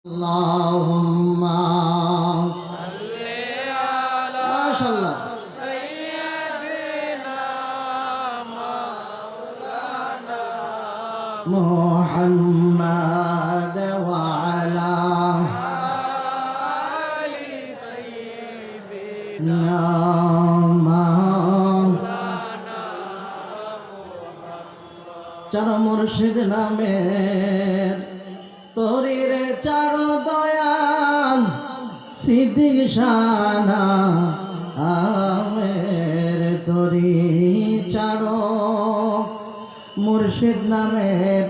Allahumma salli ala Mashallah Sayyidina Maulana Muhammad wa ala ali Sayyidina Maulana Char Murshid namer তোরিরে চার দয়াল সিদ্দিক শানা আমের তোরি চার মুর্শিদ নামের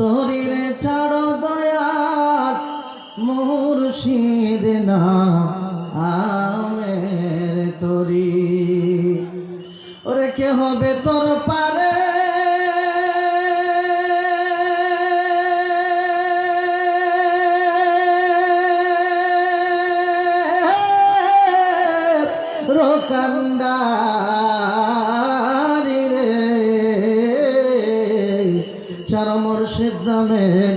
তোরিরে চার দয়াল মুর্শিদ না আমের তোরি ওরে কে হবে তোর পারে কান্ডারি রে চার মুর্শিদ নামের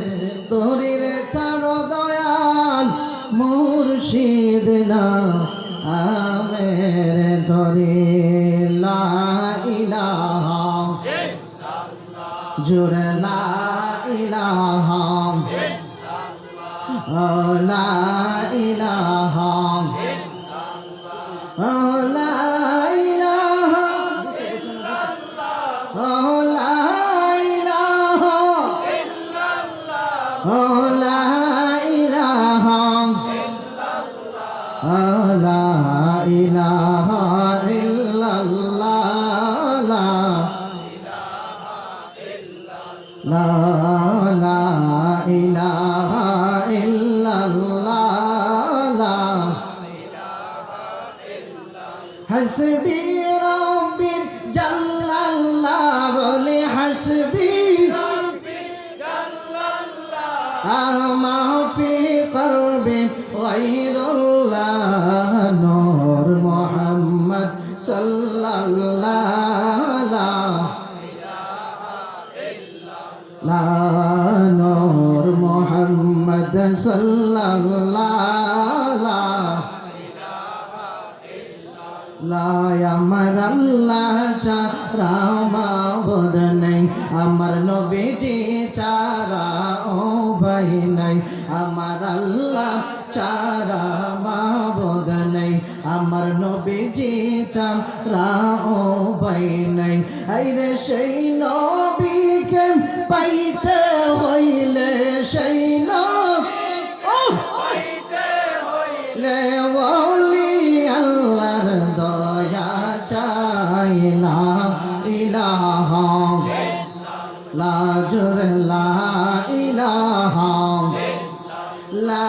তোরি রে চার দয়াল মুর্শিদ না আমের তোরি লা ইলাহা ইল্লাল্লাহ জোরে লা ইলাহা ইল্লাল্লাহ লা ইলাহা La ilaha illallah La ilaha illallah La ilaha illallah La ilaha illallah La ilaha illallah حسبي ربي جل الله بولي حسبي ربي جل الله ما في قلبي غير الله نور محمد صلى الله لا نور محمد صلى الله আমার আল্লাহ ছাড়া মাবুদ নাই আমার নবীজি ছাড়া ও ভাই নাই আমার আল্লাহ ছাড়া মাবুদ নাই আমার নবীজি ছাড়া ও ভাই নাই আইরে সেই নবীকে পাইতে হইলে সেই নবীকে হইলে লা ইলাহা লা জোরে লা ইলাহা লা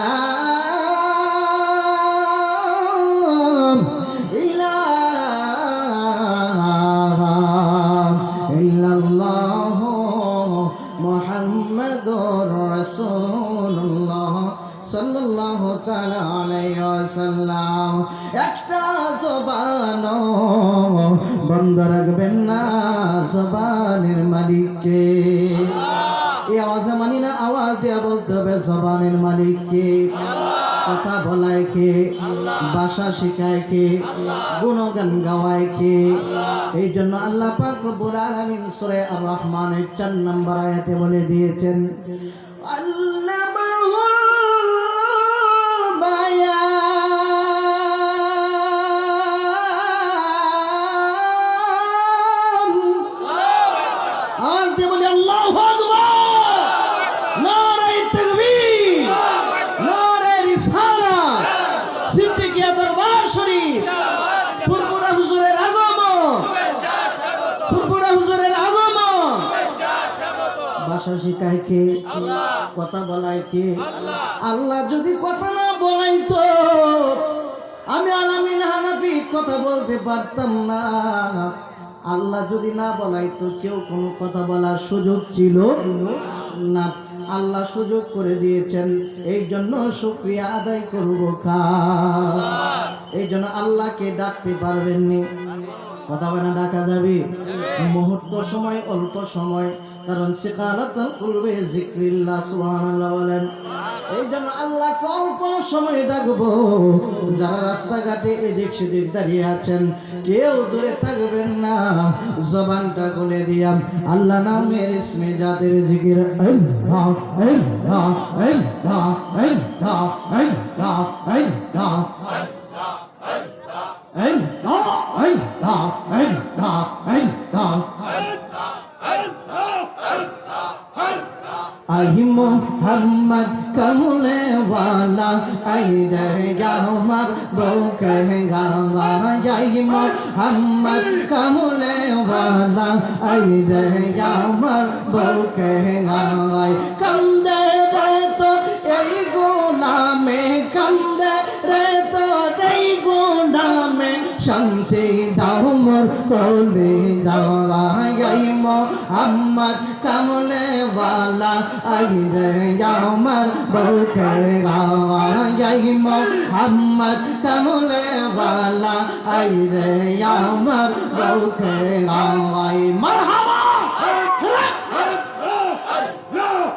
ইলাহা ইল্লাল্লাহ মুহাম্মাদুর রাসূলুল্লাহ সাল্লাল্লাহু তাআলা আলাইহি ওয়াসাল্লাম একটা জবান বন্ধ রাখবেন না জবানের মালিককে এই আওয়াজে মানি না আওয়াজ দিয়ে বলতে হবে জবানের মালিককে কথা বলায় কে ভাষা শেখায় কে গুণগান গাওয়ায় কে এই জন্য আল্লাহ পাক রব্বুল আলামিন সূরা আর রহমানের 4 নম্বর আয়াতে বলে দিয়েছেন আল্লামাহুল বায়ান ভাষা শিখায় কে কথা বলায় কে আল্লাহ যদি কথা না বলাইতো আমি আলামিন হানাফি কথা বলতে পারতাম না আল্লাহ যদি না বলাইতো কেউ কোনো কথা বলার সুযোগ ছিল না আল্লাহ সুযোগ করে দিয়েছেন এই জন্য শুকরিয়া আদায় করব এই জন্য আল্লাহকে ডাকতে পারবেননি কথা বলে ডাকা যাবে মুহূর্ত সময় অল্প সময় কারণ সিকারাতুল কুলবি যিকরিল্লাহ, সুবহানাল্লাহ বলেন। এই জন্য আল্লাহকে অল্প সময় ডাকবো। যারা রাস্তাঘাটে এদিক সেদিক দাঁড়িয়ে আছেন কেউ দূরে থাকবেন না, জবানটা খুলে দিয়াম আল্লাহ নামের ইসমে জাতের জিকির আল্লাহ আল্লাহ আল্লাহ আল্লাহ আল্লাহ আল্লাহ आई मोहम्मद कमले वाला आई रहेगा मर वो कहेगा आई मोहम्मद कमले वाला आई रहेगा मर वो कहेगा कंदे रे तो यही गुलामे कंदे रे तो यही गुलामे शांति दाओ मोर कोले जावा आई मोहम्मद कमले वाला आई रे यामर बौखेगा आई मोहम्मद कमले वाला आई रे यामर बौखेगा मरहबा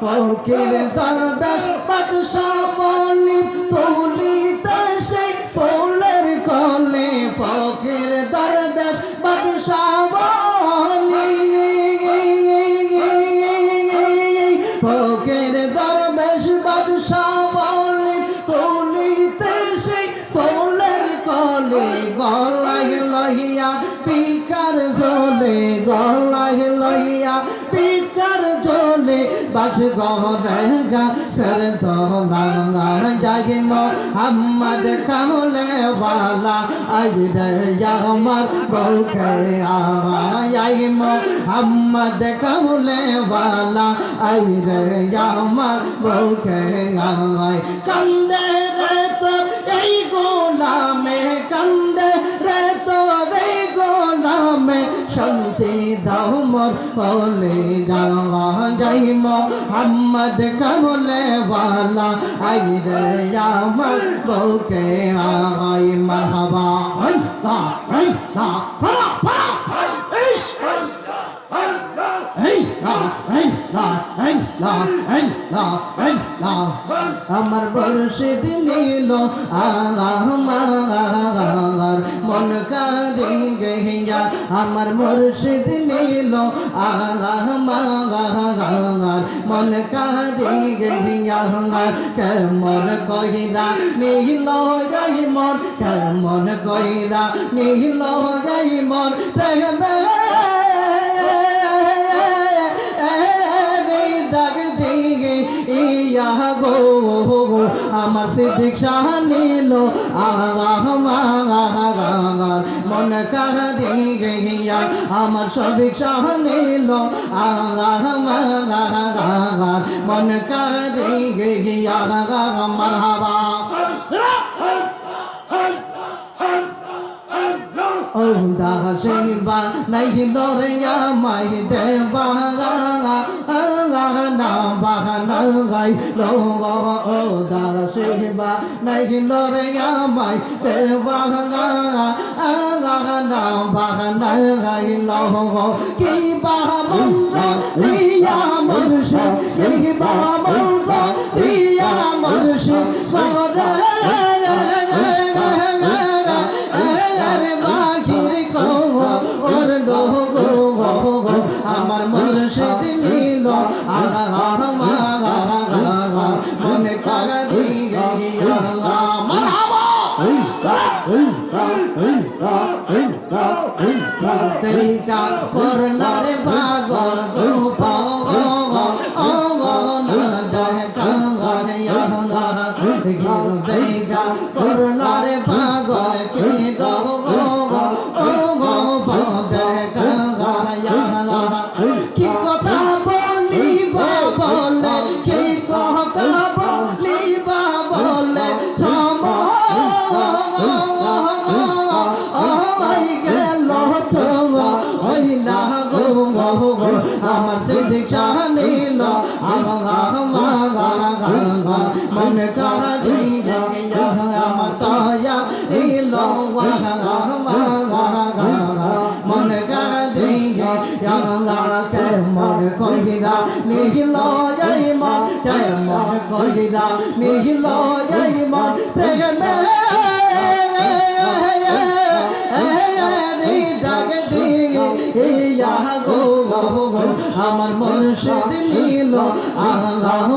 फकीर दरवेश बादशाह वली তুলিতে সেই ফুলের কলে ফকির দরবেশ বাদশাহ ফকির দরবেশ বাদশাহ বলি তুলিতে সেই ফুলের কলি গলায় লইয়া পিকার ঝোলে গলায় লইয়া পিকার ঝোলে বাস গরেগা সর সোনা যাই মোহাম্মদ কমলে वाला आई रे यामर बौखे आई मोहम्मद कमले वाला आई रे यामर बौखे कंदे रे तो এই গোলামে कंदे रे तो এই গোলামে শান্তি দাও মোর বলে যাওয়া যাই মোহাম্মদ কমলে वाला आई रे यामर बौखे आई मरहबा अल्लाह अल्लाह फरा फरा इश्क আমার মুর্শিদ নীল আমার মন কাঁদে গিয়া আমার মুর্শিদ নীল আমার মন কাঁদে গিয়া কেমন কইরা নীল গাই মন কেমন কইরা নীল গাই মন প্রেমে আমার সিদ্দিক শাহ নীল মন কাঁদে গিয়া আমার শফিক শাহ নীল মন কাঁদে গিয়া মারহাবা ও দাগা সেবা নাই লরে আমায় দেবা না বাহানা গাই লো ও দাগা সেবা নাই লরে আমায় দেবা না বাহানা গাই লো কি বাহা মন্ত্র দিয়া মুর্শিদ কি বাহা মন্ত্র দিয়া মুর্শিদ আমার মুর্শিদ নীল মনে কারা দিয়া মারহাবা তেইকা করলারে পাগল ধূপ তেইকা করলারে পাগল কি কি কথা বলিবা বলে কি কথা বলিবা বলে গেল আমার সিদ্দিক শাহ নীল মন কাঁদে আমার দয়া নীল মন কাঁদে কেমন কইরা নীল ইমান প্রেমে ডাকে দিয়া গো আমার মুর্শিদ নীল আল্লাহ